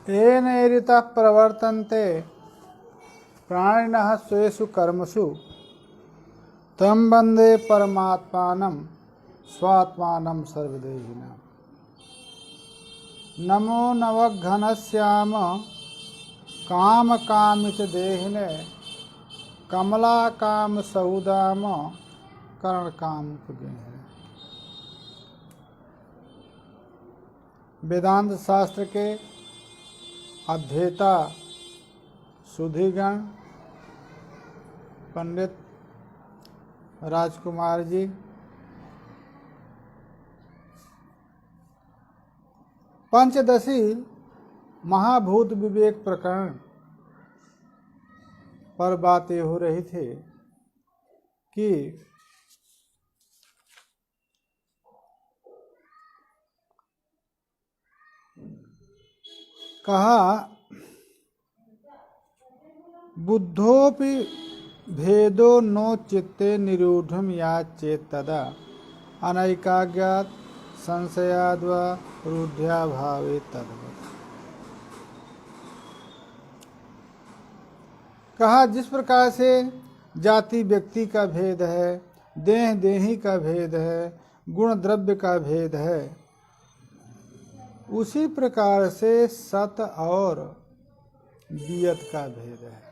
येन एरितः प्रवर्तन्ते प्राणिनः स्वेषु कर्मसु तं वन्दे परमात्मानं स्वात्मानं सर्वदेहिनः। नमो नवघनश्याम कामकामित देहिने कमलाकाम सौदाम कर्णकाम कुगेहिने। वेदांत शास्त्र के अध्येता सुधीगण पंडित राजकुमार जी, पंचदशी महाभूत विवेक प्रकरण पर बातें हो रही थी कि कहा बुद्धोपि भेदो नो चित्ते निरूढ़म या चेत तदा अनैकाज्ञात संशयाद्वा रूढ़्या भावे तद्वत्। कहा जिस प्रकार से जाति व्यक्ति का भेद है, देह देही का भेद है, गुण द्रव्य का भेद है, उसी प्रकार से सत और वियत का भेद है।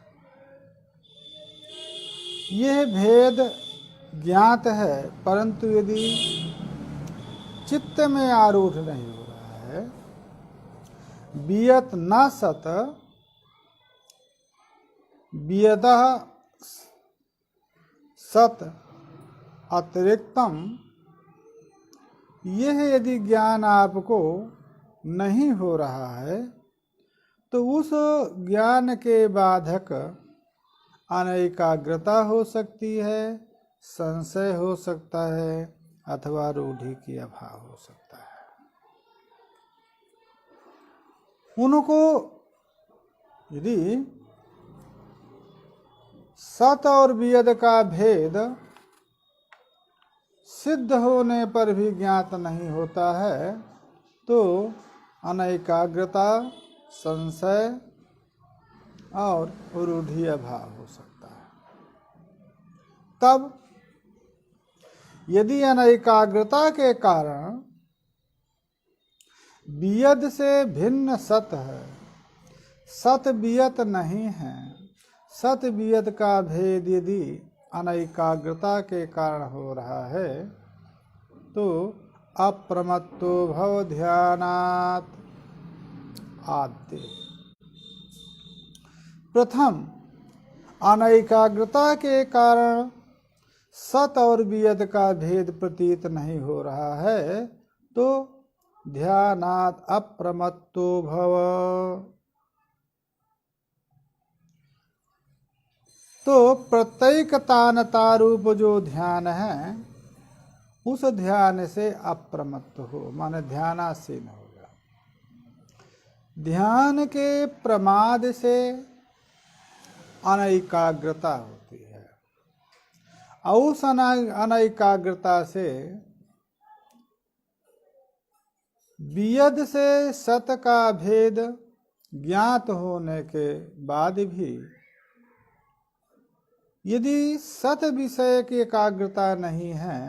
यह भेद ज्ञात है, परंतु यदि चित्त में आरूढ़ नहीं हो रहा है, वियत न सत वियतः सत अतिरिक्तम, यह यदि ज्ञान आपको नहीं हो रहा है तो उस ज्ञान के बाधक अनैकाग्रता हो सकती है, संशय हो सकता है, अथवा रूढ़ि की अभाव हो सकता है। उनको यदि सत और वियद का भेद सिद्ध होने पर भी ज्ञात नहीं होता है तो अनैकाग्रता, संशय और रूढ़ि अभाव हो सकता है। तब यदि अनैकाग्रता के कारण वियद से भिन्न सत है, सत वियत नहीं है, सत वियत का भेद यदि अनैकाग्रता के कारण हो रहा है तो अप्रमत्तो भव ध्यानात् आद्य। प्रथम अनैकाग्रता के कारण सत और वियत का भेद प्रतीत नहीं हो रहा है तो ध्यानात् अप्रमत्तो भव, तो प्रत्येकतानता रूप जो ध्यान है उस ध्यान से अप्रमत्त हो, माने ध्यानासीन होगा। ध्यान के प्रमाद से अनैकाग्रता होती है और उस अनैकाग्रता से वियद से सत का भेद ज्ञात होने के बाद भी यदि सत विषय की एकाग्रता नहीं है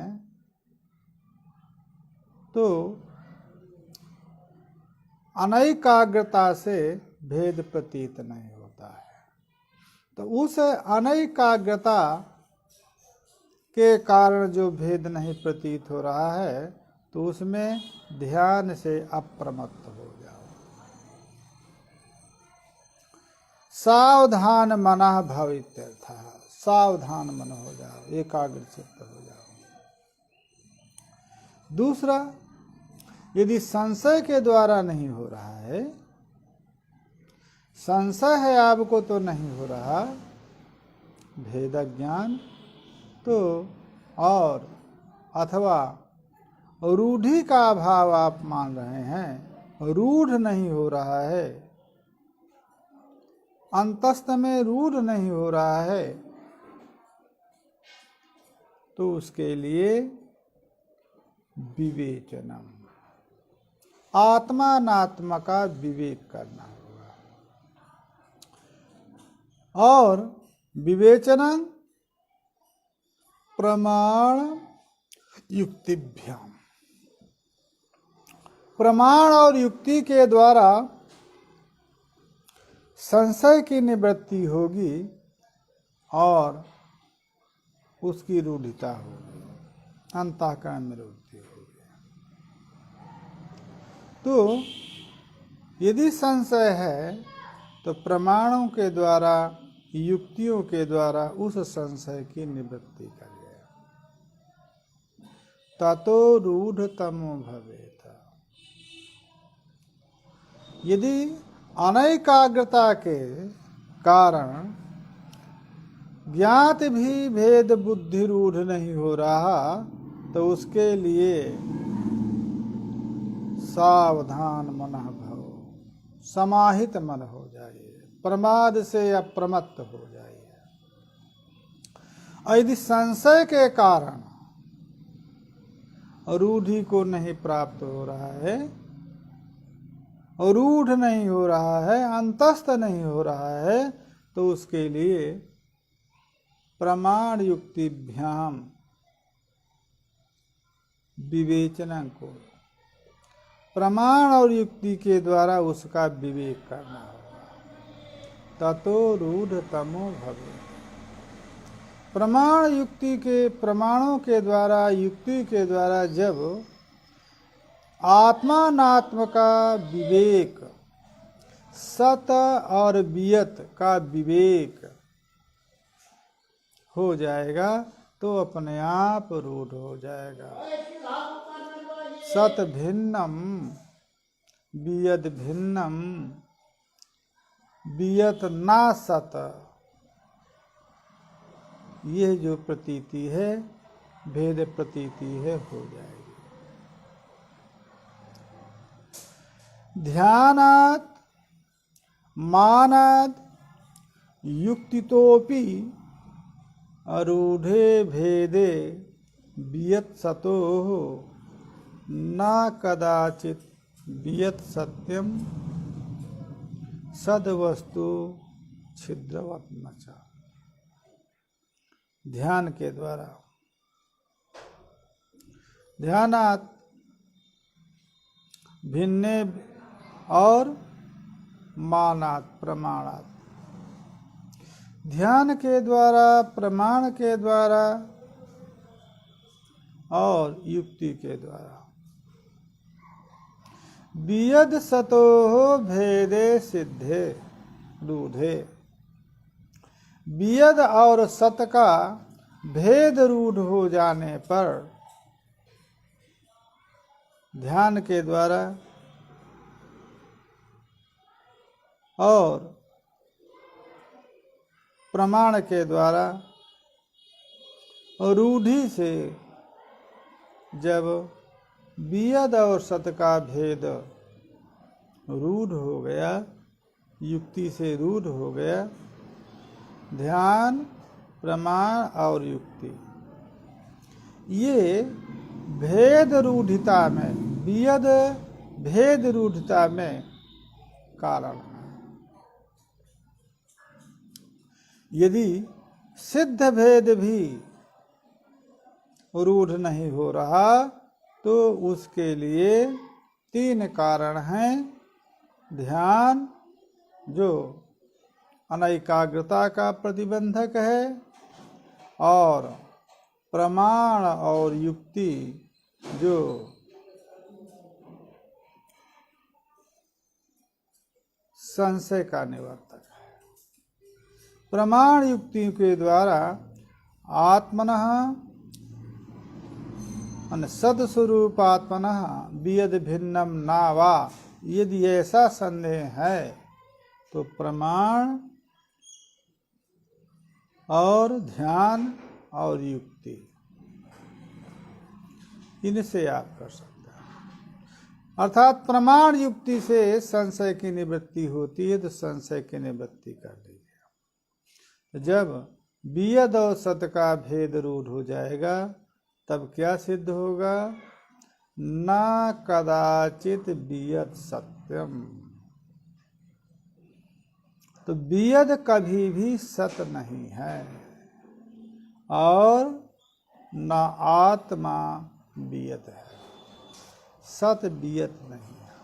तो अनैकाग्रता से भेद प्रतीत नहीं होता है। तो उस अनैकाग्रता के कारण जो भेद नहीं प्रतीत हो रहा है तो उसमें ध्यान से अप्रमत्त हो जाओ। सावधान मनः भवेत्यर्थः, सावधान मन हो जाओ, एकाग्र चित्त हो जाओ। दूसरा, यदि संशय के द्वारा नहीं हो रहा है, संशय है आपको तो नहीं हो रहा, भेद ज्ञान तो, और अथवा रूढ़ि का अभाव आप मान रहे हैं, रूढ़ नहीं हो रहा है, अंतस्थ में रूढ़ नहीं हो रहा है, तो उसके लिए विवेचनम, आत्मा अनात्मा का विवेक करना होगा। और विवेचनं प्रमाण युक्तिभ्याम, प्रमाण और युक्ति के द्वारा संशय की निवृत्ति होगी और उसकी रूढ़िता होगी, अंतःकरण में रूढ़िता होगी। तो यदि संशय है तो प्रमाणों के द्वारा, युक्तियों के द्वारा उस संशय की निवृत्ति करिए। ततो रूढ़तमो भवेत्। यदि अनैकाग्रता के कारण ज्ञात भी भेद बुद्धि रूढ़ नहीं हो रहा तो उसके लिए सावधान मनः भव, समाहित मन हो जाइए, प्रमाद से अप्रमत्त हो जाइए। और यदि संशय के कारण रूढ़ि को नहीं प्राप्त हो रहा है, रूढ़ नहीं हो रहा है, अंतस्थ नहीं हो रहा है, तो उसके लिए प्रमाण युक्तिभ्याम विवेचन को, प्रमाण और युक्ति के द्वारा उसका विवेक करना होगा। ततो रूढ़तमो भवेत्। प्रमाण युक्ति के, प्रमाणों के द्वारा, युक्ति के द्वारा जब आत्मानात्म का विवेक, सत और वियत का विवेक हो जाएगा तो अपने आप रूढ़ हो जाएगा। सत भिन्नम वियत भिन्नम वियत ना सत, यह जो प्रतीति है, भेद प्रतीति है, हो जाएगी। ध्यानात् मानात् युक्तितोपि अरूढ़े भेदे वियत सतो न कदाचित वियत सत्यम सद्वस्तु छिद्रवत् नचा। ध्यान के द्वारा, ध्यानात् भिन्ने और मानात् प्रमाणात्, ध्यान के द्वारा, प्रमाण के द्वारा और युक्ति के द्वारा वियद सतोः भेदे सिद्धे रूढ़े, वियद और सत का भेद रूढ़ हो जाने पर ध्यान के द्वारा और प्रमाण के द्वारा रूढ़ि से जब वियद और सत का भेद रूढ़ हो गया, युक्ति से रूढ़ हो गया, ध्यान, प्रमाण और युक्ति ये भेद रूढ़िता में, वियद भेद रूढ़िता में कारण है। यदि सिद्ध भेद भी रूढ़ नहीं हो रहा तो उसके लिए तीन कारण हैं। ध्यान जो अनैकाग्रता का प्रतिबंधक है, और प्रमाण और युक्ति जो संशय का निवर्तक है। प्रमाण युक्ति के द्वारा आत्मनः सदस्वरूप आत्मनः वियद भिन्नम ना वा, यदि ऐसा संदेह है तो प्रमाण और ध्यान और युक्ति इनसे आप कर सकते हैं। अर्थात प्रमाण युक्ति से संशय की निवृत्ति होती है तो संशय की निवृत्ति कर लीजिए। जब वियद और सत का भेद रूढ़ हो जाएगा तब क्या सिद्ध होगा? न कदाचित वियद सत्यम। तो वियद कभी भी सत्य नहीं है और न आत्मा वियद है। सत वियद नहीं है।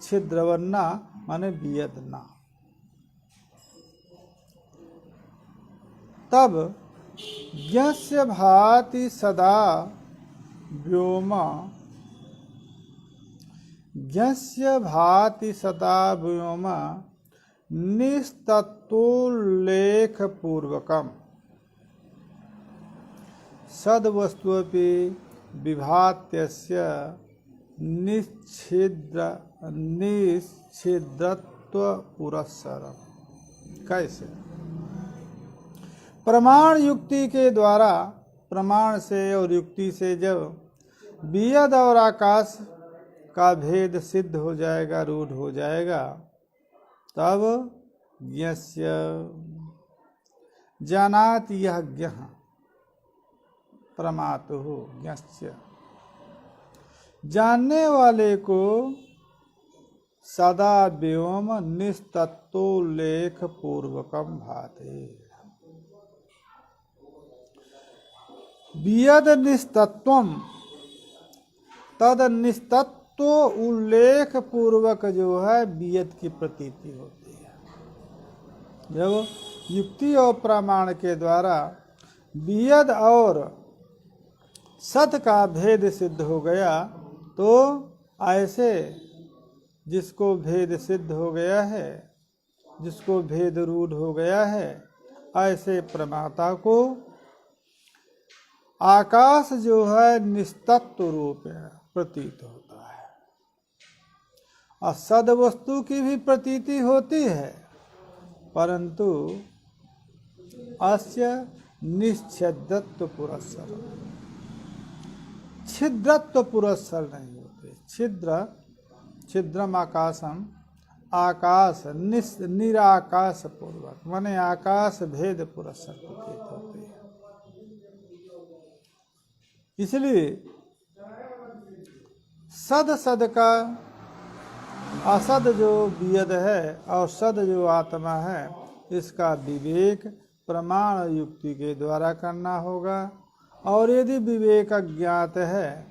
छिद्रवन्ना माने वियद ना। तब यस्य भाति सदा व्योम, यस्य भाति सदा व्योम निस्तत्तोल्लेख पूर्वकम सद्वस्तुपि विभात्यस्य निच्छिद्रत्व पुरस्सरम। कैसे? प्रमाण युक्ति के द्वारा, प्रमाण से और युक्ति से जब वियद और आकाश का भेद सिद्ध हो जाएगा, रूढ़ हो जाएगा, तब यस्य जानाति यह ज्ञः प्रमातुः यस्य, जानने वाले को सदा व्योम निस्तत्तोल्लेख पूर्वकम भाते। वियद निस्तत्वम, तद निस्तत्व उल्लेख पूर्वक जो है वियद की प्रतीति होती है। जब युक्ति और प्रमाण के द्वारा वियद और सत का भेद सिद्ध हो गया, तो ऐसे जिसको भेद सिद्ध हो गया है, जिसको भेद रूढ़ हो गया है, ऐसे प्रमाता को आकाश जो है निस्तत्व रूप प्रतीत होता है। और सद वस्तु की भी प्रतीति होती है, परंतु अस्य निश्छिद्रत्व पुरस्सर, छिद्रत्व पुरस्सर नहीं होते। छिद्रम आकाशम, आकाश निराकाश पूर्वक माने आकाश भेद पुरस्सर प्रतीत होते हैं। इसलिए सद का असद जो वियद है और सद जो आत्मा है, इसका विवेक प्रमाण युक्ति के द्वारा करना होगा। और यदि विवेक अज्ञात है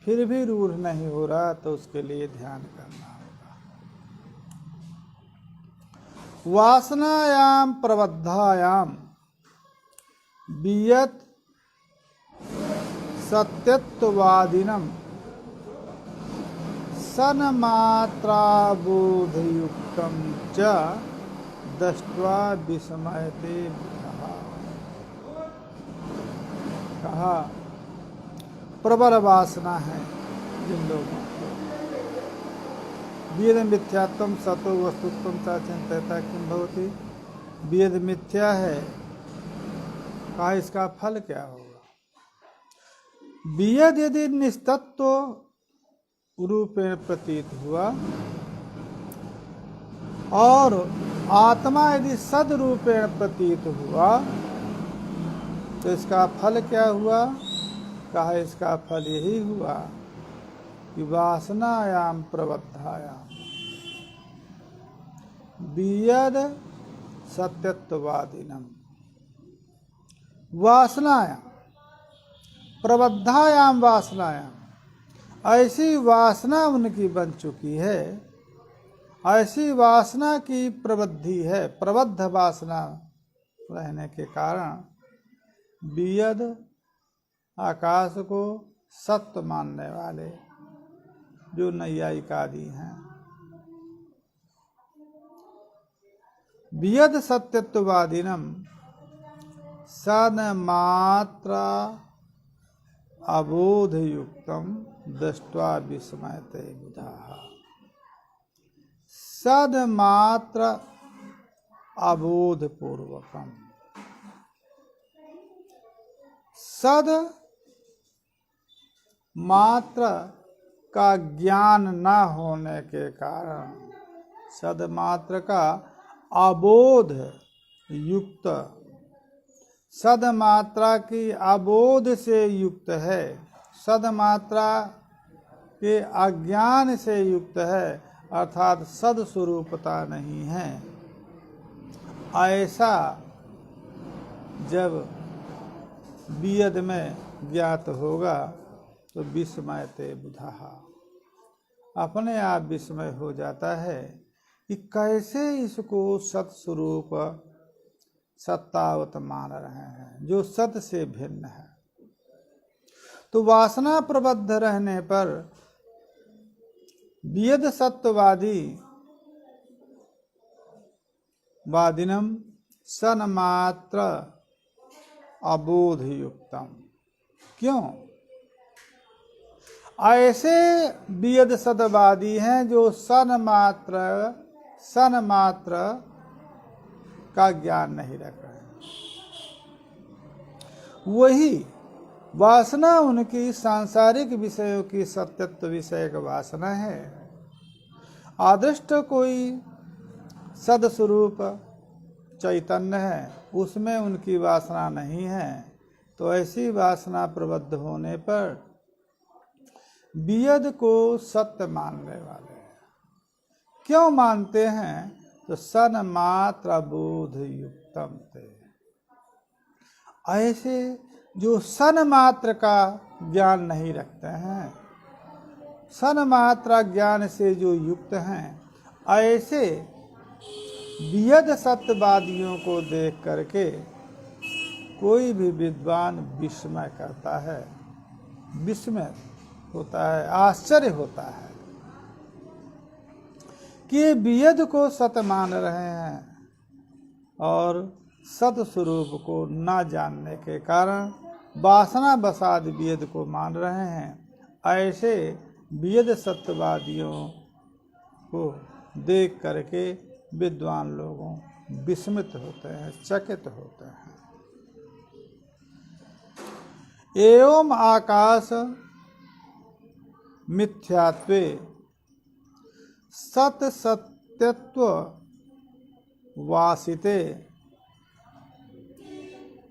फिर भी रूढ़ नहीं हो रहा, तो उसके लिए ध्यान करना होगा। वासनायाम प्रबद्धायाम वियत सत्यत्ववादिनम सन्मात्राबोधयुक्तम च दृष्ट्वा विस्मयते। कहा प्रबल वासना है जिन लोगों को, वेद मिथ्यात्म सतो वस्तुत्व च चिंतयता किम भवति। वेद मिथ्या है, कहा इसका फल क्या होगा। वेद यदि निस्तत्व रूपेण प्रतीत हुआ और आत्मा यदि सद रूपेण प्रतीत हुआ, तो इसका फल क्या हुआ। कहा इसका फल यही हुआ कि वासनायाम प्रबद्धायाम वियद सत्यत्ववादिनम, वासनायाम प्रबद्धायाम वासनायाम, ऐसी वासना उनकी बन चुकी है, ऐसी वासना की प्रवृत्ति है, प्रबद्ध वासना रहने के कारण वियद आकाश को सत्य मानने वाले जो नैयायिक आदि हैं, वियद सत्यत्ववादिनम सन्मात्रा अबोध युक्तम दृष्ट्वा विस्मयते बुधाः। सन्मात्र अबोध पूर्वकम, सद मात्र का ज्ञान न होने के कारण, सदमात्र का अबोध युक्त, सदमात्रा की अबोध से युक्त है, सदमात्रा के अज्ञान से युक्त है, अर्थात सद स्वरूपता नहीं है। ऐसा जब वियद में ज्ञात होगा तो विस्मयते बुधः, अपने आप विस्मय हो जाता है कि कैसे इसको सत्स्वरूप सत्तावत मान रहे हैं जो सत से भिन्न है। तो वासना प्रबद्ध रहने पर वियद सत्ववादी वादिनम सन्मात्र अबोध युक्तम, क्यों? ऐसे वियद सदवादी हैं जो सन्मात्र का ज्ञान नहीं रख रहे हैं। वही वासना उनकी सांसारिक विषयों की सत्यत्व विषयक वासना है। आदृष्ट कोई सदस्वरूप चैतन्य है, उसमें उनकी वासना नहीं है। तो ऐसी वासना प्रबद्ध होने पर वियद को सत्य मानने वाले हैं। क्यों मानते हैं? तो सन्मात्र बोध युक्तम थे, ऐसे जो सन्मात्र का ज्ञान नहीं रखते हैं, सन्मात्रा ज्ञान से जो युक्त हैं, ऐसे वियद सत्यवादियों को देख करके कोई भी विद्वान विस्मय करता है, विस्मय होता है, आश्चर्य होता है कि ये वियद को सत्य मान रहे हैं और सत स्वरूप को न जानने के कारण वासना बसाद वियद को मान रहे हैं। ऐसे वियद सत्यवादियों को देख करके विद्वान लोगों विस्मित होते हैं, चकित होते हैं। एवं आकाश मिथ्यात्वे सत सत्यत्व वासिते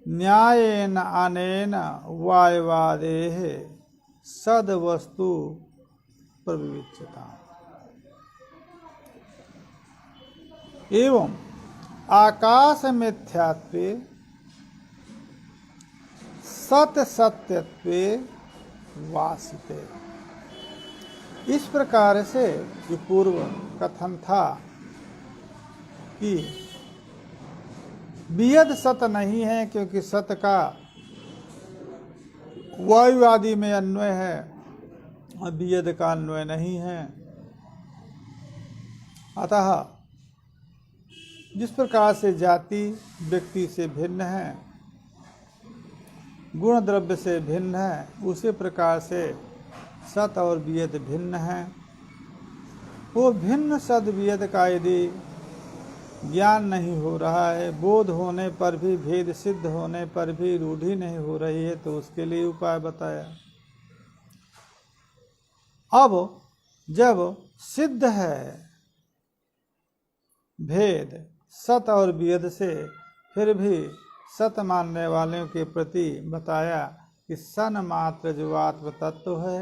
न्यायेन अनेन वायवादेः सद वस्तु प्रविच्यता। एवं आकाश मिथ्यात्वे सत सत्यत्वे वासिते, इस प्रकार से जो पूर्व कथन था कि वियद सत नहीं है क्योंकि सत का वायुवादी में अन्वय है और वियद का अन्वय नहीं है। अतः जिस प्रकार से जाति व्यक्ति से भिन्न है, गुण द्रव्य से भिन्न है, उसी प्रकार से सत और वियद भिन्न है। वो भिन्न सद वियद का यदि ज्ञान नहीं हो रहा है, बोध होने पर भी, भेद सिद्ध होने पर भी रूढ़ी नहीं हो रही है, तो उसके लिए उपाय बताया। अब जब सिद्ध है भेद सत और वियद से, फिर भी सत मानने वालों के प्रति बताया कि सन्मात्र जो आत्म तत्व है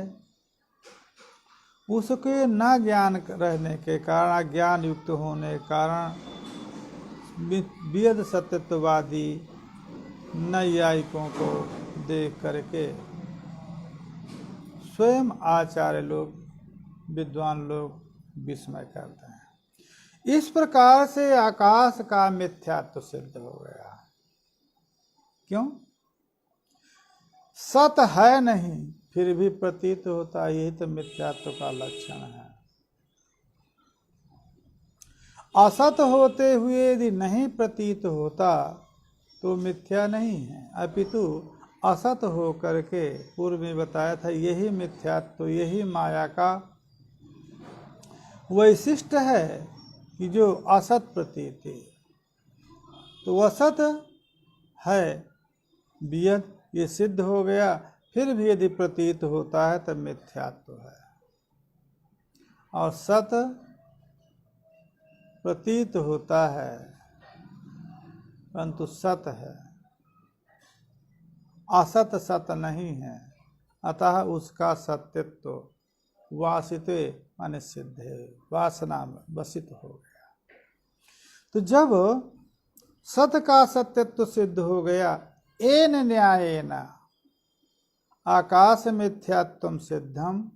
उसके न ज्ञान रहने के कारण, अज्ञान युक्त होने के कारण वियद सत्यत्ववादी नैयायिकों को देख करके स्वयं आचार्य लोग, विद्वान लोग विस्मय करते हैं। इस प्रकार से आकाश का मिथ्यात्व सिद्ध हो गया। क्यों? सत है नहीं फिर भी प्रतीत होता, यही तो मिथ्यात्व का लक्षण है। असत होते हुए यदि नहीं प्रतीत होता तो मिथ्या नहीं है, अपितु असत हो करके, पूर्व में बताया था, यही मिथ्यात्व, यही माया का वैशिष्ट है कि जो असत प्रतीति, तो असत है वियद, ये सिद्ध हो गया। फिर भी यदि प्रतीत होता है तो मिथ्यात्व है, और सत प्रतीत होता है परंतु सत है, असत सत नहीं है। अतः उसका सत्यत्व वासित माने सिद्ध है, वासना में वसित हो गया। तो जब सत का सत्यत्व सिद्ध हो गया, एन न्यायेन आकाश मिथ्यात्वम सिद्धम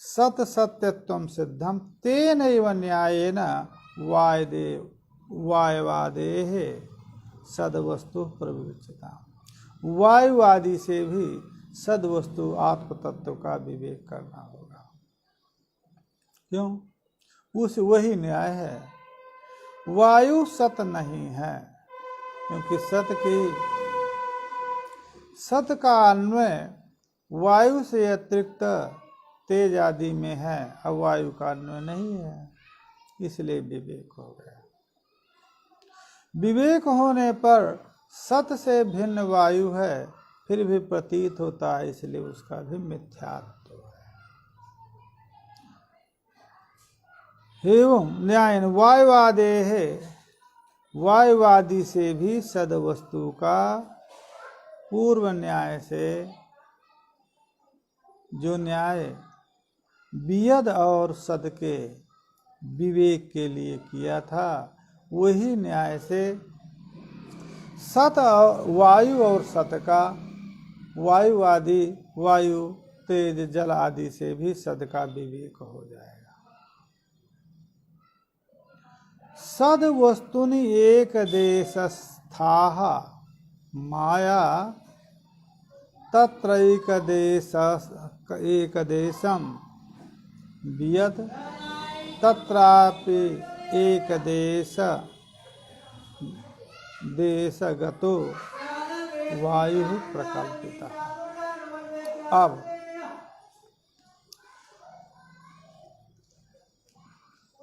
सत सत्यत्वम सिद्धम तेनैव न्यायेन वायवादेः सद्वस्तु प्रविवेच्यता। वायुवादी से भी सद्वस्तु आत्म तत्व का विवेक करना होगा। क्यों? उस वही न्याय है। वायु सत नहीं है, क्योंकि सत का अन्वय वायु से अतिरिक्त तेज आदि में है, अब वायु का अन्वय नहीं है, इसलिए विवेक हो गया। विवेक होने पर सत से भिन्न वायु है, फिर भी प्रतीत होता है, इसलिए उसका भी मिथ्यात्व है। एवं न्यायेन वायुवादेः वायुवादी से भी सद्वस्तु का पूर्व न्याय से जो न्याय वियद और सद के विवेक के लिए किया था, वही न्याय से सत वायु और सत का वायु आदि वायु तेज जल आदि से भी सद का विवेक हो जाएगा। सद वस्तुनि एक देशस्थाः माया तत्रैक देशम वियद तत्रापि एक देशगतो वायु प्रकल्पितः।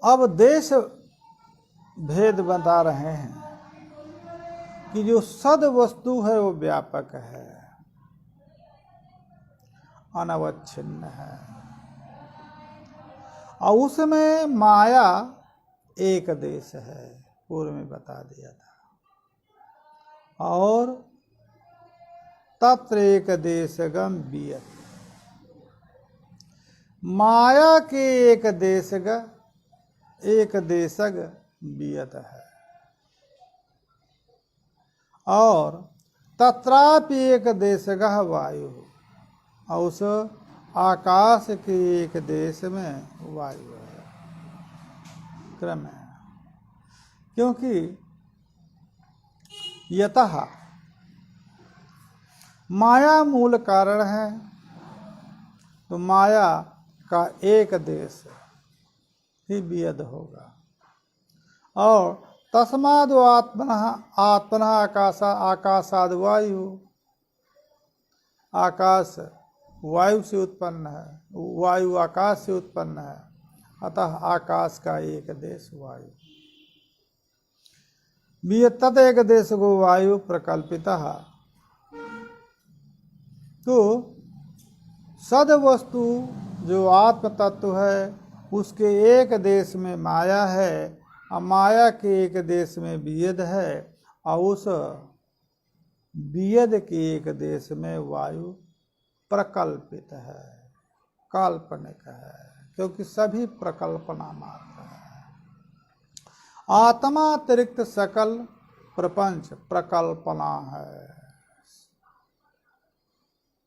अब देश भेद बता रहे हैं कि जो सद वस्तु है वो व्यापक है, अनवच्छिन्न है, और उसमें माया एक देश है, पूर्व में बता दिया था। और तत्र एक देशगम वियत, माया के एक देशग वियत है, और तत्रापि एक देशगः वायु, और उस आकाश के एक देश में वायु है, क्रम है। क्योंकि यतः माया मूल कारण है, तो माया का एक देश ही वियद होगा। और तस्माद् आत्मनः आकाशाद् वायु, आकाश वायु से उत्पन्न है, वायु आकाश से उत्पन्न है, अतः आकाश का एक देश वायु। तद एक देश को वायु प्रकल्पितः। तो सद वस्तु जो आत्म तत्व है, उसके एक देश में माया है, और माया के एक देश में वियद है, और उस वियद के एक देश में वायु प्रकल्पित है, काल्पनिक है, क्योंकि सभी प्रकल्पना मात्र है। आत्मा अतिरिक्त सकल प्रपंच प्रकल्पना है,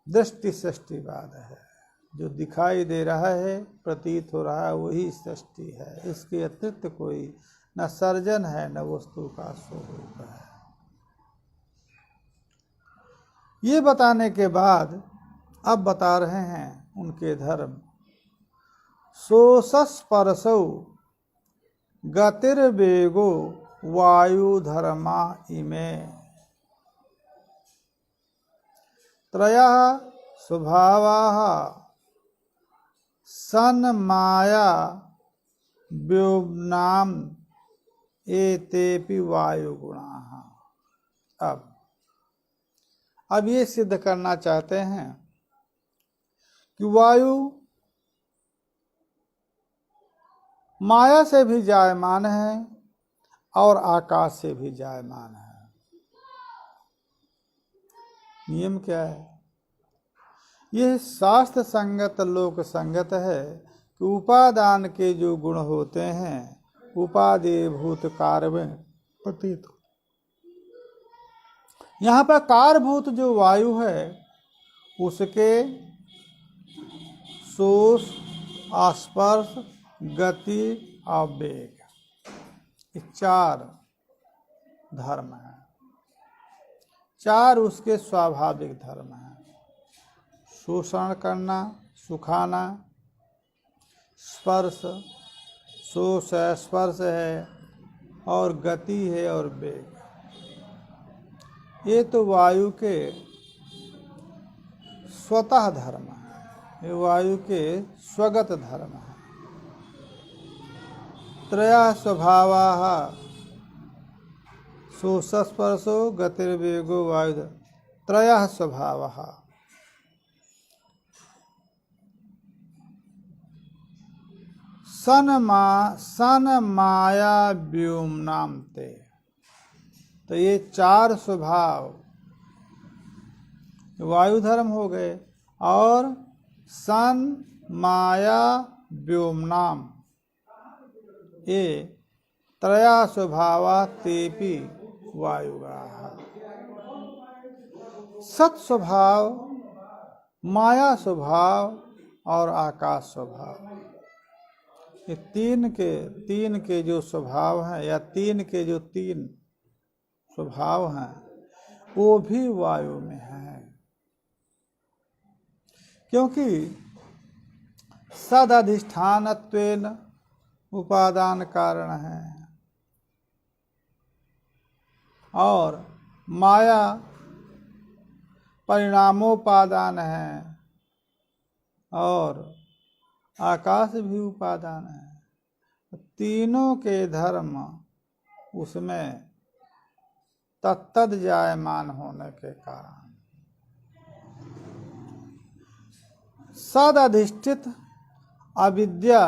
दृष्टि सृष्टिवाद है। जो दिखाई दे रहा है, प्रतीत हो रहा है, वही सृष्टि है, इसके अतिरिक्त कोई न सर्जन है, न वस्तु का स्वरूप है। ये बताने के बाद अब बता रहे हैं उनके धर्म। सोसस्पर्शौ गतिर्वेगो वायु धर्मा इमे त्रयः स्वभावाः सन्माया व्योमनाम एतेपि वायु गुणाः। अब ये सिद्ध करना चाहते हैं कि वायु माया से भी जायमान है और आकाश से भी जायमान है। नियम क्या है? यह शास्त्र संगत लोक संगत है कि उपादान के जो गुण होते हैं उपादेय भूत कार्य में प्रतीत हो। यहाँ पर कारभूत जो वायु है उसके शोष, स्पर्श, गति और वेग, ये 4 धर्म हैं। 4 उसके स्वाभाविक धर्म हैं। शोषण करना, सुखाना, स्पर्श, शोष है, स्पर्श है, और गति है और वेग। ये तो वायु के स्वतः धर्म है, ये वायु के स्वगत धर्म है। त्रयः स्वभावाः शोषस्पर्शो गतिर्वेगो वायु, त्रयः स्वभावाः। सन माया व्योमनाम ते, तो ये 4 स्वभाव वायु धर्म हो गए। और सन माया व्योमनाम, ये त्रया स्वभावा तेपि वायुगाः। सत स्वभाव, माया स्वभाव और आकाश स्वभाव, ये 3 के जो स्वभाव हैं या 3 के जो 3 स्वभाव हैं वो भी वायु में हैं। क्योंकि सद अधिष्ठानत्वेन उपादान कारण है और माया परिणामोपादान है और आकाश भी उपादान है। तीनों के धर्म उसमें तत्तद जायमान होने के कारण सद अधिष्ठित अविद्या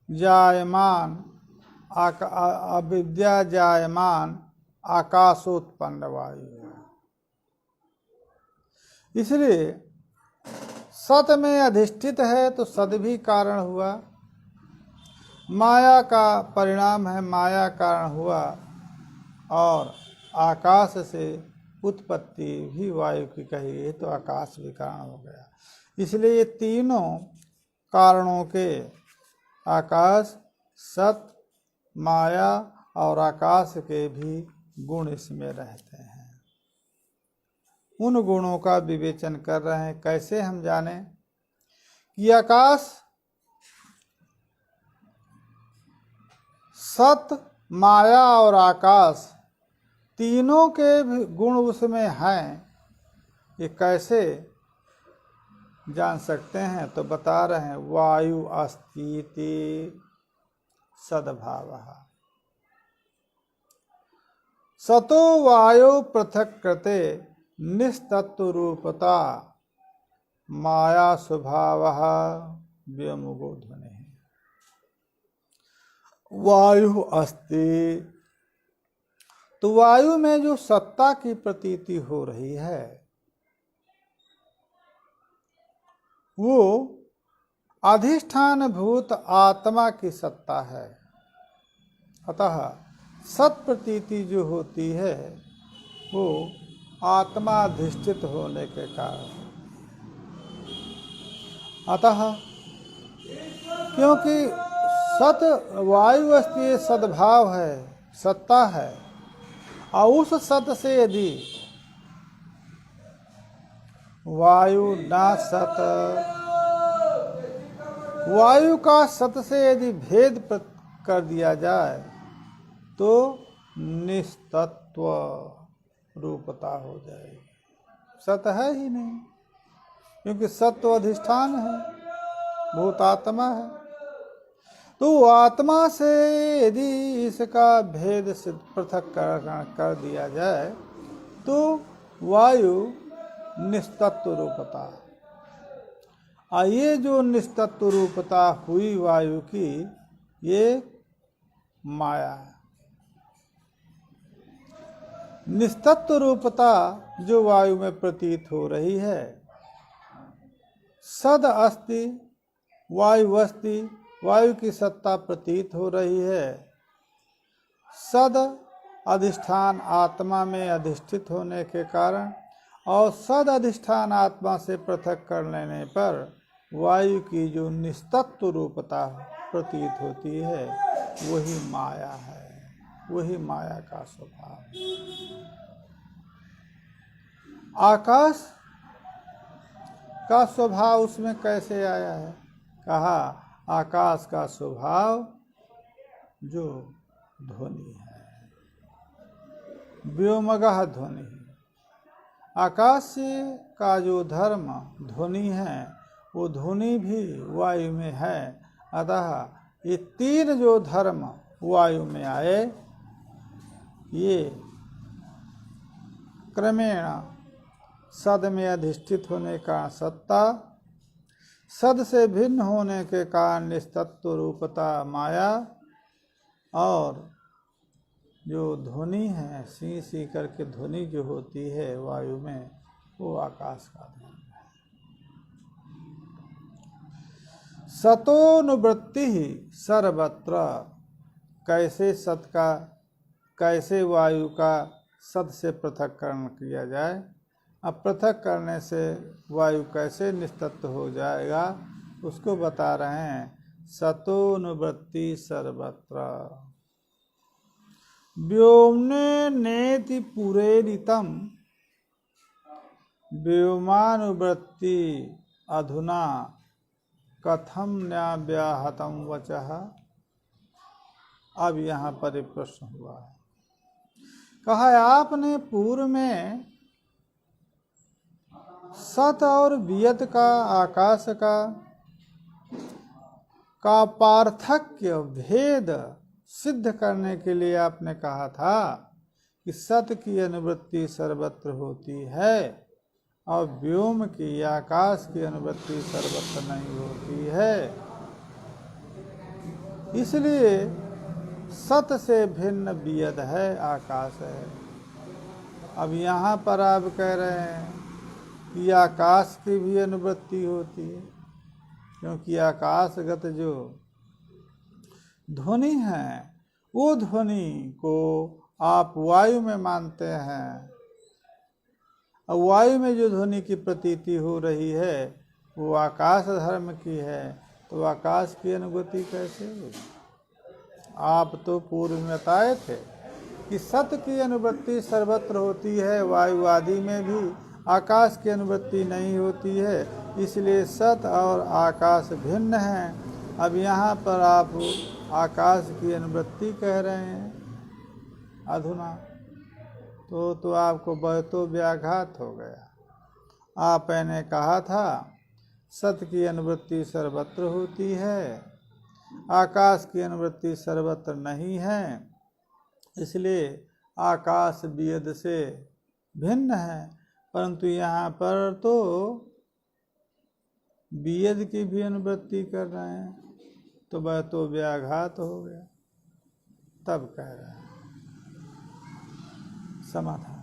जायमान आकाशोत्पन्न वायु है। इसलिए सत में अधिष्ठित है तो सद भी कारण हुआ, माया का परिणाम है, माया कारण हुआ, और आकाश से उत्पत्ति भी वायु की कही गई तो आकाश भी कारण हो गया। इसलिए ये तीनों कारणों के आकाश, सत, माया और आकाश के भी गुण इसमें रहते हैं। उन गुणों का विवेचन कर रहे हैं। कैसे हम जाने कि आकाश सत, माया और आकाश तीनों के भी गुण उसमें हैं, ये कैसे जान सकते हैं? तो बता रहे हैं, वायु अस्तीति सद्भावः सतो वायु पृथक कृते निस्तत्व रूपता माया स्वभावः व्योमगो ध्वनि। वायु अस्ति, तो वायु में जो सत्ता की प्रतीति हो रही है वो अधिष्ठान भूत आत्मा की सत्ता है। अतः सत प्रतीति जो होती है वो आत्मा अधिष्ठित होने के कारण, अतः क्योंकि सत वायु अस्ति सद्भाव है, सत्ता है, और उस सत से यदि वायु ना सत, वायु का सत से यदि भेद कर दिया जाए तो निस्तत्व रूपता हो जाएगी। सत है ही नहीं, क्योंकि सत्व अधिष्ठान है, भूतात्मा है। तो आत्मा से यदि इसका भेद से पृथक कर दिया जाए तो वायु निस्तत्व रूपता, और ये जो निस्तत्व रूपता हुई वायु की, ये माया है। निस्तत्व रूपता जो वायु में प्रतीत हो रही है सद अस्ति वायु अस्ति, वायु की सत्ता प्रतीत हो रही है। सद अधिष्ठान आत्मा में अधिष्ठित होने के कारण और सद अधिष्ठान आत्मा से पृथक कर लेने पर वायु की जो निस्तत्व रूपता प्रतीत होती है वही माया है, वही माया का स्वभाव है। आकाश का स्वभाव उसमें कैसे आया है? कहा आकाश का स्वभाव जो ध्वनि है, व्योमगः ध्वनि है। आकाश का जो धर्म ध्वनि है वो ध्वनि भी वायु में है। अतः ये तीन जो धर्म वायु में आए ये क्रमेण सद में अधिष्ठित होने का सत्ता, सद से भिन्न होने के कारण निस्तत्व रूपता माया, और जो ध्वनि है सी सी करके ध्वनि जो होती है वायु में वो आकाश का धर्म है। सतोनुवृत्ति ही सर्वत्र, कैसे सत का, कैसे वायु का सत से पृथक्करण किया जाए। अब पृथक करने से वायु कैसे निस्तत्व हो जाएगा उसको बता रहे हैं। सतोनुवृत्ति सर्वत्र व्योमने नेति पुरेरितम व्योमानुवृत्ति अधुना कथम न्याव्याहतम वचः। अब यहाँ पर एक प्रश्न हुआ है। कहा आपने पूर्व में सत और वियत का, आकाश का पार्थक्य भेद सिद्ध करने के लिए आपने कहा था कि सत की अनुवृत्ति सर्वत्र होती है और व्योम की, आकाश की अनुवृत्ति सर्वत्र नहीं होती है। इसलिए सत से भिन्न वियत है, आकाश है। अब यहाँ पर आप कह रहे हैं कि आकाश की भी अनुवृत्ति होती है, क्योंकि आकाशगत जो ध्वनि है वो ध्वनि को आप वायु में मानते हैं। अब वायु में जो ध्वनि की प्रतीति हो रही है वो आकाश धर्म की है, तो आकाश की अनुभूति कैसे होगी? आप तो पूर्व में बताए थे कि सत की अनुवृत्ति सर्वत्र होती है, वायु आदि में भी आकाश की अनुवृत्ति नहीं होती है, इसलिए सत और आकाश भिन्न हैं। अब यहाँ पर आप आकाश की अनुवृत्ति कह रहे हैं अधुना, तो आपको बहुतो व्याघात हो गया। आपने कहा था सत की अनुवृत्ति सर्वत्र होती है, आकाश की अनुवृत्ति सर्वत्र नहीं है, इसलिए आकाश वियद से भिन्न है। परंतु यहाँ पर तो वियद की भी अनुवृत्ति कर रहे हैं, तो वह तो व्याघात हो गया। तब कह रहे हैं समाधान,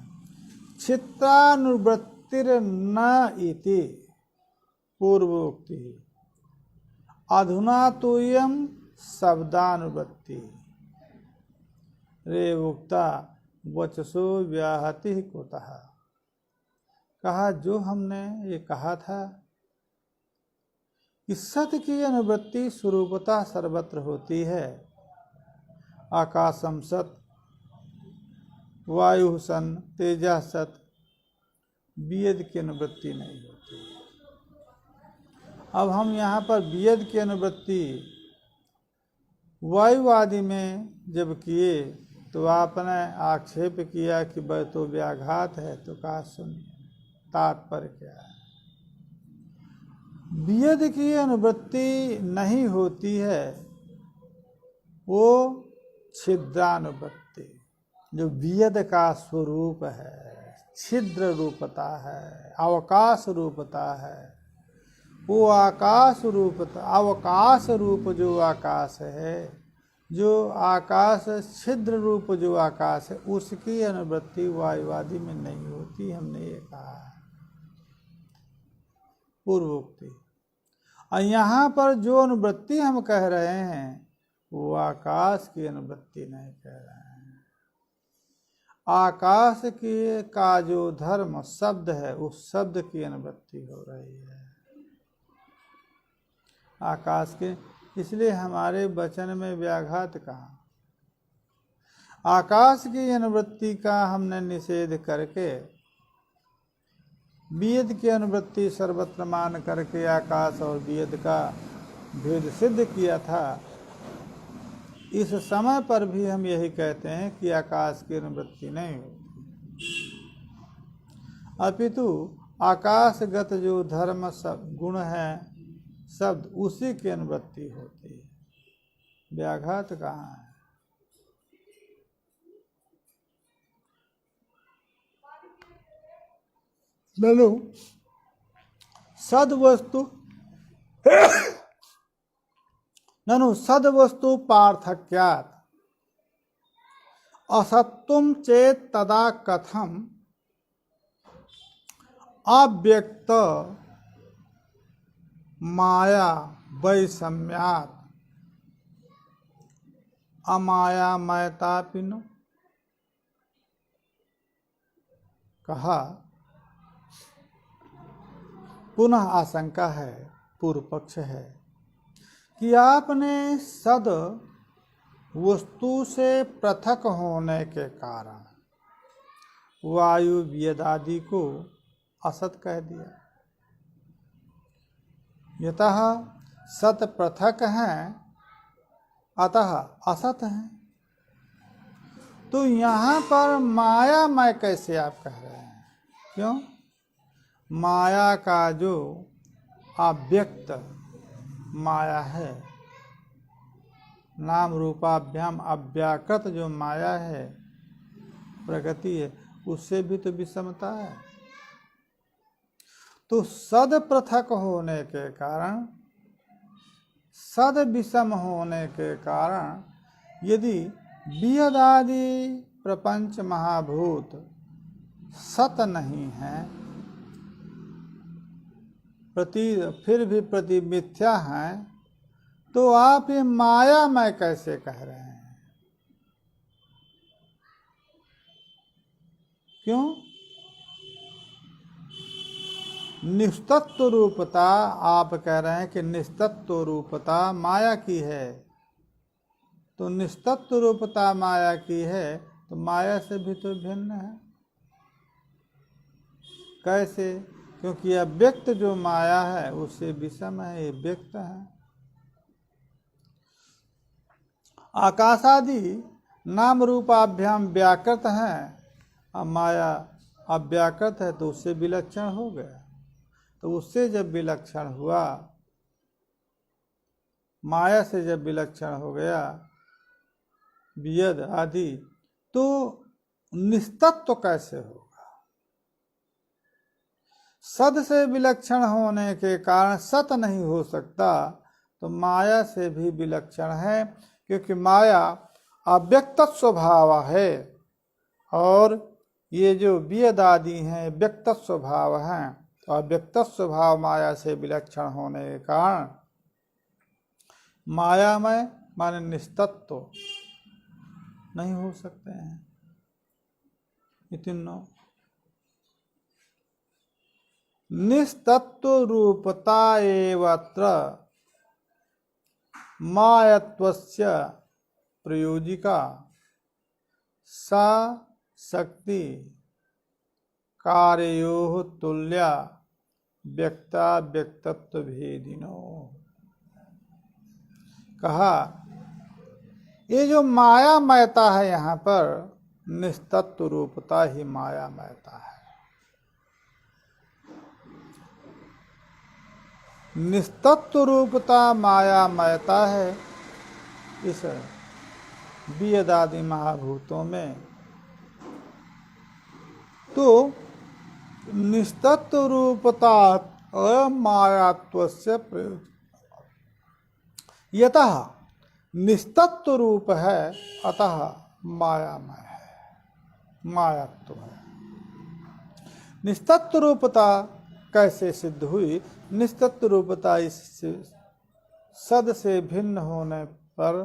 चित्तानुवृत्तिर न इति पूर्वोक्ति अधुना तोयम शब्दानुवृत्ति रे उक्ता वचसो व्याहति कुतः। कहा जो हमने ये कहा था कि सत की अनुवृत्ति स्वरूपतः सर्वत्र होती है, आकाशम सत, वायु सन, तेजा सत, वियद की अनुवृत्ति नहीं होती। अब हम यहाँ पर वियद की अनुवृत्ति वायु आदि में जब किए तो आपने आक्षेप किया कि वह तो व्याघात है, तो कहा सुनिए तात्पर्य क्या है। वियद की अनुवृत्ति नहीं होती है, वो छिद्रानुवृत्ति जो वियद का स्वरूप है, छिद्र रूपता है, अवकाश रूपता है, वो आकाश रूपता, अवकाश रूप जो आकाश है, जो आकाश छिद्र रूप जो आकाश है, उसकी अनुवृत्ति वायुवादी में नहीं होती, हमने ये कहा है पूर्वोक्ति। और यहाँ पर जो अनुवृत्ति हम कह रहे हैं वो आकाश की अनुवृत्ति नहीं कह रहे हैं। आकाश के का जो धर्म शब्द है उस शब्द की अनुवृत्ति हो रही है आकाश के। इसलिए हमारे वचन में व्याघात कहा। आकाश की अनुवृत्ति का हमने निषेध करके वेद की अनुवृत्ति सर्वत्र मान करके आकाश और वेद का भेद सिद्ध किया था। इस समय पर भी हम यही कहते हैं कि आकाश की अनुवृत्ति नहीं होती, अपितु आकाशगत जो धर्म गुण है शब्द उसी की अनुवृत्ति होती है। व्याघात कहाँ है? ननु सद्वस्तु पार्थक्यात् असत्वं चेत तदा कथम अव्यक्त माया वैषम्यात् अमायामयतापिनो। कहा पुनः आशंका है, पूर्व पक्ष है कि आपने सद वस्तु से पृथक होने के कारण वायु वेद आदि को असत कह दिया। यतः सत पृथक हैं अतः असत हैं। तो यहाँ पर मायामय कैसे आप कह रहे हैं? क्यों? माया का जो अव्यक्त माया है, नाम रूपाभ्याम अव्याकृत जो माया है प्रकृति है, उससे भी तो विषमता है। तो सद पृथक होने के कारण, सद विषम होने के कारण यदि वेद आदि प्रपंच महाभूत सत नहीं है, फिर भी प्रति मिथ्या हैं, तो आप ये मायामय कैसे कह रहे हैं? क्यों? निस्तत्व रूपता आप कह रहे हैं कि निस्तत्व रूपता माया की है, तो निस्तत्व रूपता माया की है तो माया से भी तो भिन्न है। कैसे? क्योंकि अव्यक्त जो माया है उससे विषम है, ये व्यक्त है। आकाशादि नाम रूपाभ्याम व्याकृत हैं, अब माया अव्याकृत है तो उससे विलक्षण हो गया। तो उससे जब विलक्षण हुआ, माया से जब विलक्षण हो गया वेद आदि, तो निस्तत्व कैसे होगा? सद से विलक्षण होने के कारण सत नहीं हो सकता, तो माया से भी विलक्षण है, क्योंकि माया अव्यक्त स्वभाव है और ये जो वेद आदि हैं व्यक्त स्वभाव हैं। तो अव्यक्त स्वभाव माया से विलक्षण होने के कारण मायामय माने निस्तत्व नहीं हो सकते हैं। इतिनो निस्तत्व रूपता एवत्र मायत्वस्य प्रयोजिका सा शक्ति कार्योः तुल्या व्यक्ता व्यक्तत्व भेदिनो। कहा ये जो मायामयता है यहाँ पर निस्तत्व रूपता ही मायामयता है। निस्तत्व रूपता मायामयता है इस वेद आदि महाभूतों में। तो निस्तत्व रूपता अमायात्वस्य प्रयोग, यतः निस्तत्व रूप है अतः मायामय है, मायात्व है। निस्तत्व रूपता कैसे सिद्ध हुई? निस्तत्व रूपता इस सद से भिन्न होने पर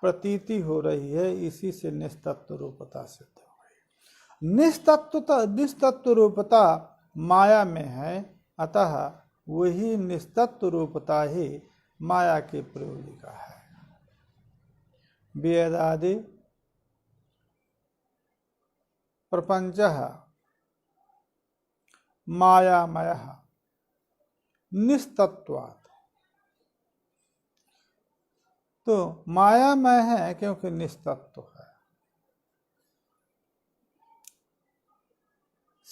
प्रतीति हो रही है, इसी से निस्तत्व रूपता सिद्ध हो गई। निस्तत्व रूपता माया में है, अतः वही निस्तत्व रूपता ही माया की प्रयोगिका है। वेदादि प्रपंचः मायामयः निस्तत्वात्, तो मायामय है क्योंकि निस्तत्व है।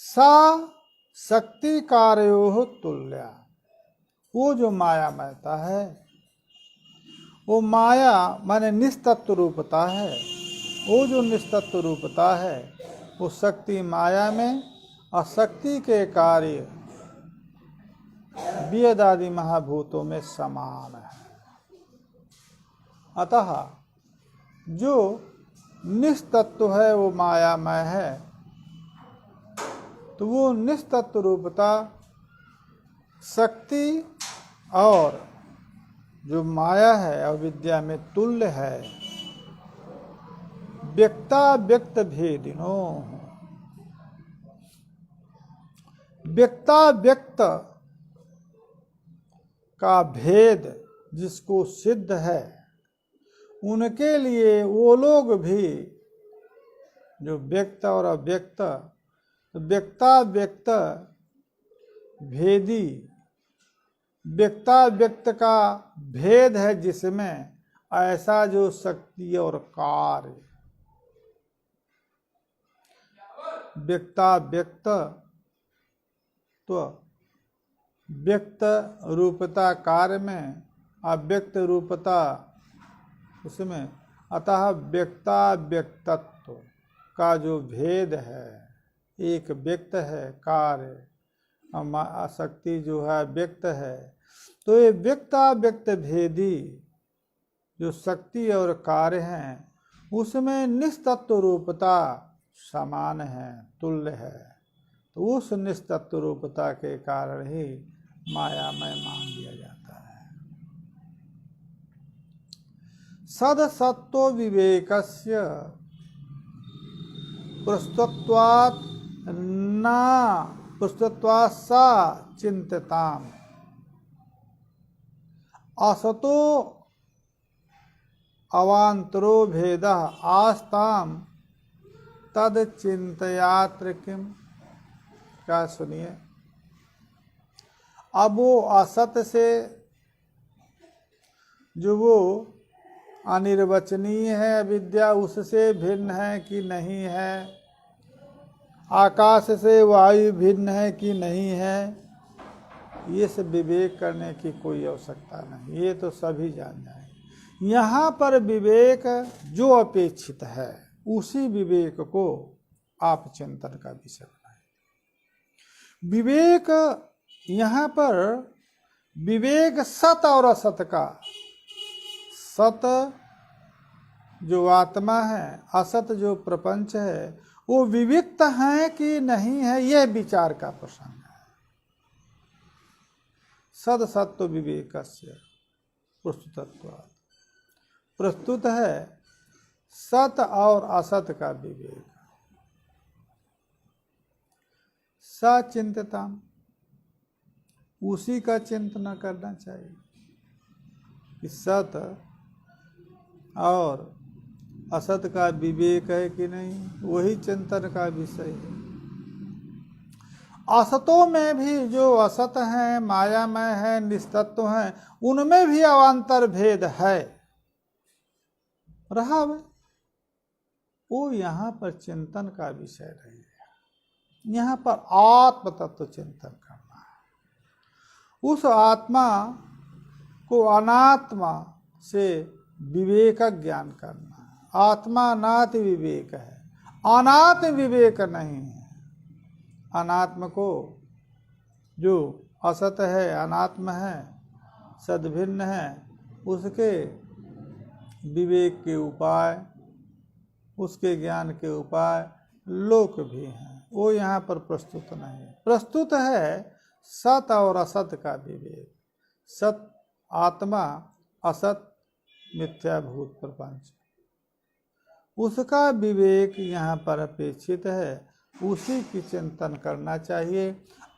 सा शक्ति कार्यो तुल्या, वो जो मायामयता है, वो माया माने निस्तत्व रूपता है। वो जो निस्तत्व रूपता है वो शक्ति माया में और शक्ति के कार्य वेदादि महाभूतों में समान है। अतः जो निस्तत्व है वो मायामय है, तो वो निस्तत्व रूपता शक्ति और जो माया है अविद्या में तुल्य है। व्यक्ता व्यक्त भेदिनो, व्यक्ता व्यक्त का भेद जिसको सिद्ध है, उनके लिए वो लोग भी जो व्यक्त और अव्यक्त, व्यक्ता व्यक्त भेदी, व्यक्ता व्यक्त का भेद है जिसमें, ऐसा जो शक्ति और कार्य व्यक्ता व्यक्त, तो व्यक्त रूपता कार्य में, अव्यक्त रूपता उसमें, अतः व्यक्ता व्यक्तत्व का जो भेद है, एक व्यक्त है कार्य, शक्ति जो है व्यक्त है, तो ये व्यक्ता व्यक्त भेदी जो शक्ति और कार्य हैं उसमें निस्तत्व रूपता समान है, तुल्य है। तो उस निस्तत्व रूपता के कारण ही मायामय मान लिया जाता है। सदसत्व विवेकस्य प्रस्तुत्वात् ना पुस्तत्वा सा चिंतताम, असतो अवांतरो भेदः आस्ताम तद चिंतयात्र किम। क्या सुनिए, अब वो असत से जो वो अनिर्वचनीय है विद्या, उससे भिन्न है कि नहीं है, आकाश से वायु भिन्न है कि नहीं है, ये सब विवेक करने की कोई आवश्यकता नहीं, ये तो सभी जान जाए। यहाँ पर विवेक जो अपेक्षित है उसी विवेक को आप चिंतन का विषय बनाए। विवेक यहाँ पर विवेक सत और असत का, सत जो आत्मा है, असत जो प्रपंच है, वो विविक्त है कि नहीं है, यह विचार का प्रसंग है। सद सत्व विवेकस्य प्रस्तुतत्वात्, प्रस्तुत है सत और असत का विवेक। सचिंतता, उसी का चिंतन करना चाहिए कि सत और असत का विवेक है कि नहीं, वही चिंतन का विषय है। असतों में भी जो असत हैं, मायामय है, निस्तत्व हैं, उनमें भी अवान्तर भेद है, रहा है, वो यहाँ पर चिंतन का विषय नहीं है। यहाँ पर आत्म तत्व चिंतन करना है, उस आत्मा को अनात्मा से विवेक ज्ञान करना है। आत्मा नाति विवेक है, अनात्म विवेक नहीं है। अनात्म को जो असत है, अनात्म है, सद्भिन्न है, उसके विवेक के उपाय, उसके ज्ञान के उपाय लोक भी हैं, वो यहाँ पर प्रस्तुत नहीं है। प्रस्तुत है सत और असत का विवेक। सत आत्मा, असत मिथ्याभूत प्रपंच, उसका विवेक यहाँ पर अपेक्षित है, उसी की चिंतन करना चाहिए।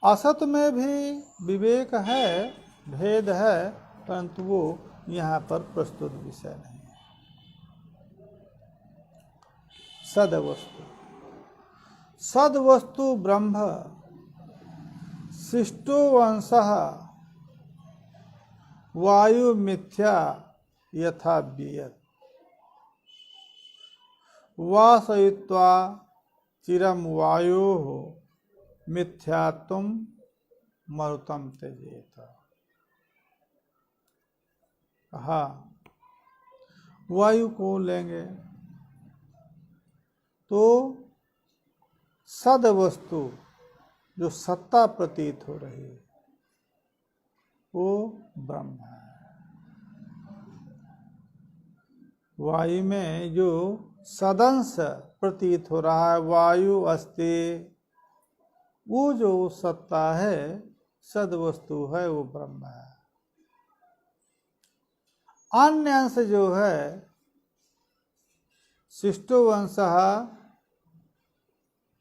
असत में भी विवेक है, भेद है, परंतु वो यहाँ पर प्रस्तुत विषय नहीं है। सदवस्तु, सदवस्तु ब्रह्म शिष्टो वंशः वायु मिथ्या यथा वियत वासयित्वा चिरम वायु मिथ्यात्म मरुतम त्यजेत। कहा वायु को लेंगे तो सद वस्तु जो सत्ता प्रतीत हो रही है वो ब्रह्म है। वायु में जो सदंश प्रतीत हो रहा है, वायु अस्ति, वो जो सत्ता है, सद वस्तु है, वो ब्रह्म है। अन्य अंश जो है शिष्टो वंशः,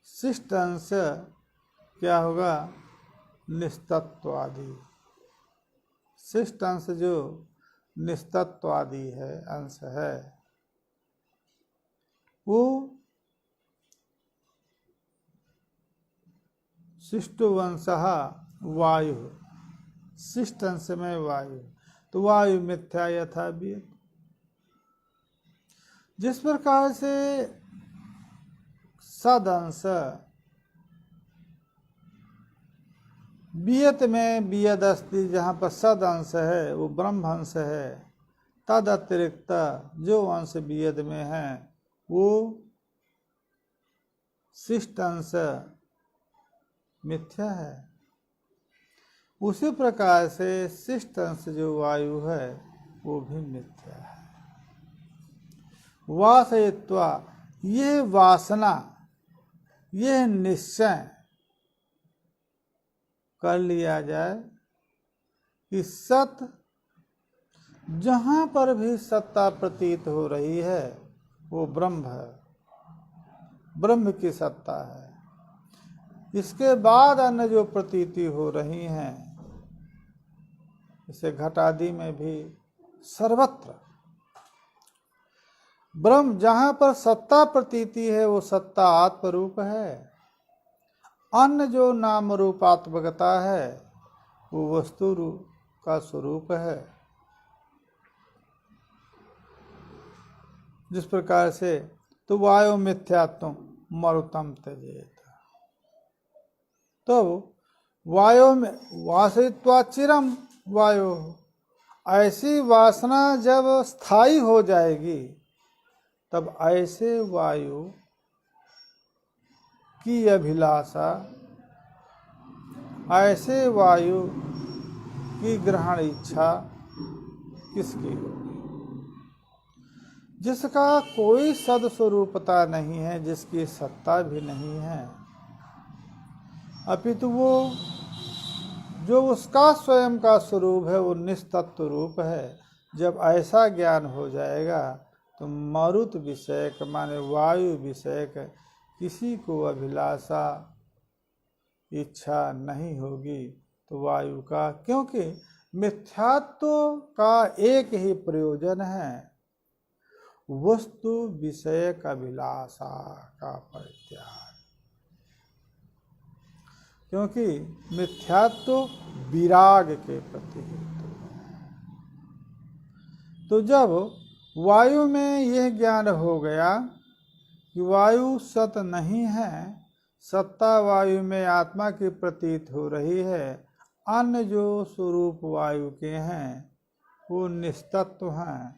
शिष्ट अंश क्या होगा? निस्तत्वादि। शिष्ट अंश जो निस्तत्वादि है, अंश है, वो शिष्टो वंशः वायु, शिष्ट अंश में वायु, तो वायु मिथ्या यथा वियत। जिस प्रकार से सद अंश वियत में वियद अस्ति, जहाँ पर सद अंश है वो ब्रह्म अंश है, तद अतिरिक्त जो अंश वियद में है वो शिष्ट अंश मिथ्या है। उसी प्रकार से शिष्ट अंश जो वायु है वो भी मिथ्या है। वासयित्वा, ये वासना, ये निश्चय कर लिया जाए कि सत, जहाँ पर भी सत्ता प्रतीत हो रही है वो ब्रह्म है, ब्रह्म की सत्ता है। इसके बाद अन्य जो प्रतीति हो रही हैं, जैसे घटादि में भी सर्वत्र ब्रह्म, जहाँ पर सत्ता प्रतीति है वो सत्ता आत्म रूप है। अन्य जो नाम रूपात्मकता है वो वस्तु रूप का स्वरूप है। जिस प्रकार से तो वायु मिथ्यात्म मरुतम त्यजेत, तो वायु में वासयित्वा चिरम वायु, ऐसी वासना जब स्थायी हो जाएगी तब ऐसे वायु की अभिलाषा, ऐसे वायु की ग्रहण इच्छा किसकी होगी? जिसका कोई सदस्वरूपता नहीं है, जिसकी सत्ता भी नहीं है, अपितु वो जो उसका स्वयं का स्वरूप है वो निस्तत्व रूप है। जब ऐसा ज्ञान हो जाएगा तो मरुत विषयक माने वायु विषयक किसी को अभिलाषा इच्छा नहीं होगी। तो वायु का, क्योंकि मिथ्यात्व का एक ही प्रयोजन है, वस्तु विषयक अभिलाषा का परित्याग। क्योंकि मिथ्यात्व विराग के प्रति हेतु है। तो जब वायु में यह ज्ञान हो गया कि वायु सत नहीं है, सत्ता वायु में आत्मा की प्रतीत हो रही है, अन्य जो स्वरूप वायु के हैं वो निस्तत्व हैं,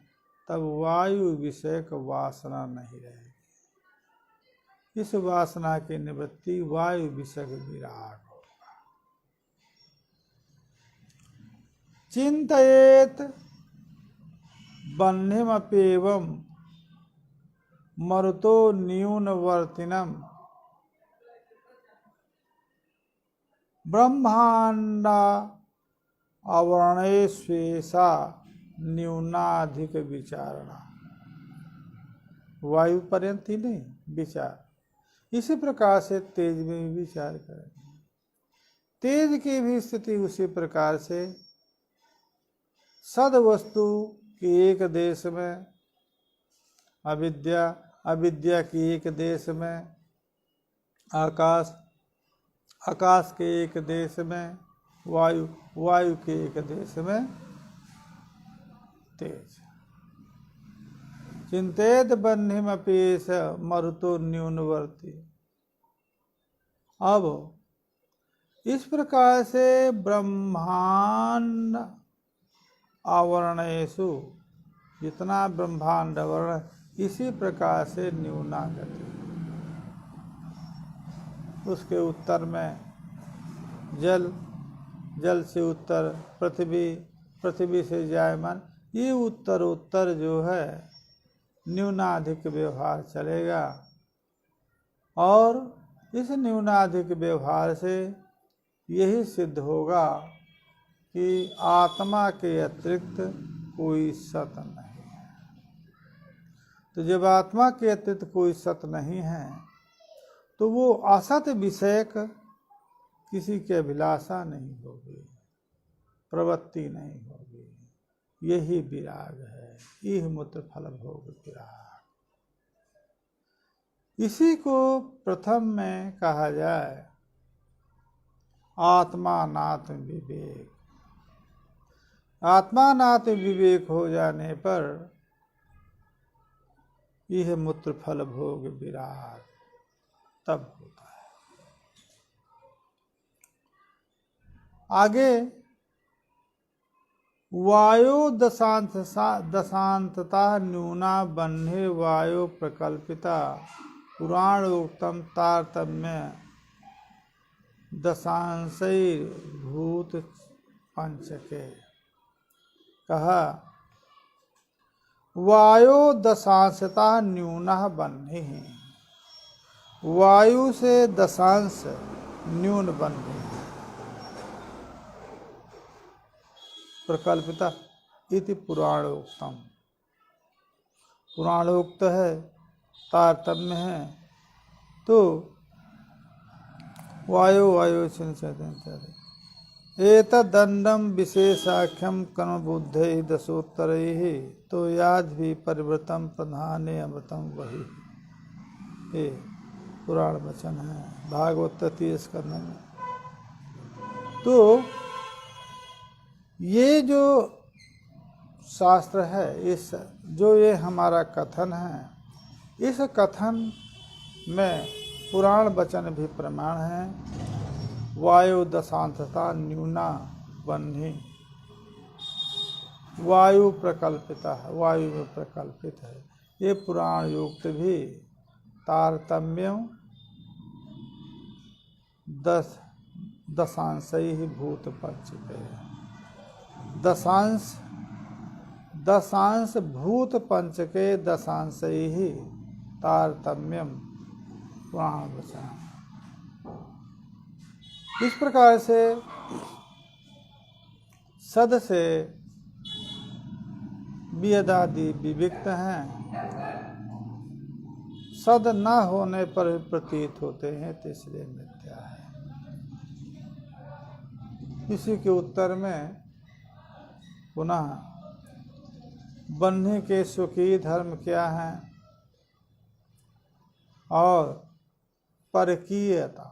तब वायु विषयक वासना नहीं रहेगी। इस वासना की निवृत्ति वायु विषयक विराग होगा। चिंतयेत बन्धिमप्येवं मरुतो न्यूनवर्तिनम ब्रह्मांडा आवरणेश्वेशा न्यूनाधिक विचारणा। वायु पर्यंत ही नहीं विचार। इसी प्रकार से तेज में भी विचार करें। तेज की भी स्थिति उसी प्रकार से सद वस्तु की एक देश में अविद्या, अविद्या की एक देश में आकाश, आकाश के एक देश में वायु, वायु के एक देश में तेज। चिंतेत बन्हिमपेश मरुतो न्यूनवर्ती। अब इस प्रकार से ब्रह्मांड आवरणेषु, जितना ब्रह्मांड आवरण, इसी प्रकार से न्यूनागति। उसके उत्तर में जल, जल से उत्तर पृथ्वी, पृथ्वी से जायमान, ये उत्तर उत्तर जो है न्यूनाधिक व्यवहार चलेगा। और इस न्यूनाधिक व्यवहार से यही सिद्ध होगा कि आत्मा के अतिरिक्त कोई सत नहीं है। तो जब आत्मा के अतिरिक्त कोई सत नहीं है तो वो असत विषयक किसी की अभिलाषा नहीं होगी, प्रवृत्ति नहीं होगी। यही विराग है, इह मूत्र फल भोग विराग। इसी को प्रथम में कहा जाए आत्मानात्म विवेक। आत्मानात्म विवेक हो जाने पर यह मूत्र फल भोग विराग तब होता है। आगे वायु दशांतता न्यूना बन्हे वायु प्रकल्पिता पुराणोक्तम तारतम्य दशांशैर्भूत पंचके। कहा वायु दशांशता न्यूना बन्हे, वायु से दशांश न्यून बन्हे प्रकल्पिता इति पुराणोक्तम। पुराणोक्त है, तारतम्य है, तो वायु वायु एतदंडम विशेषाख्यम कर्म बुद्धे दशोत्तरैः तो याद भी परिवृतम प्रधाने अमृतम वही। ये पुराण वचन है भागवत तृतीय स्कंध में। तो ये जो शास्त्र है, इस जो ये हमारा कथन है, इस कथन में पुराण वचन भी प्रमाण है। वायु दशांतता न्यूना बन्ही, वायु प्रकल्पिता है, वायु में प्रकल्पित है। ये पुराण युक्त भी तारतम्य दशांशैः भूत पंचके। दशांश भूत पंचके दशांशैः तारतम्यम पुराण वचन। इस प्रकार से सद से वियदादि विविक्त हैं, सद न होने पर प्रतीत होते हैं, तो इसलिए मिथ्या है। इसी के उत्तर में पुनः बन्ही के सुखी धर्म क्या हैं और परकीयता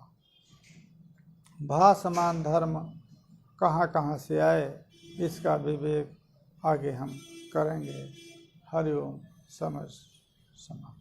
भासमान धर्म कहाँ कहाँ से आए, इसका विवेक आगे हम करेंगे। हरिओम। समझ समाप्त।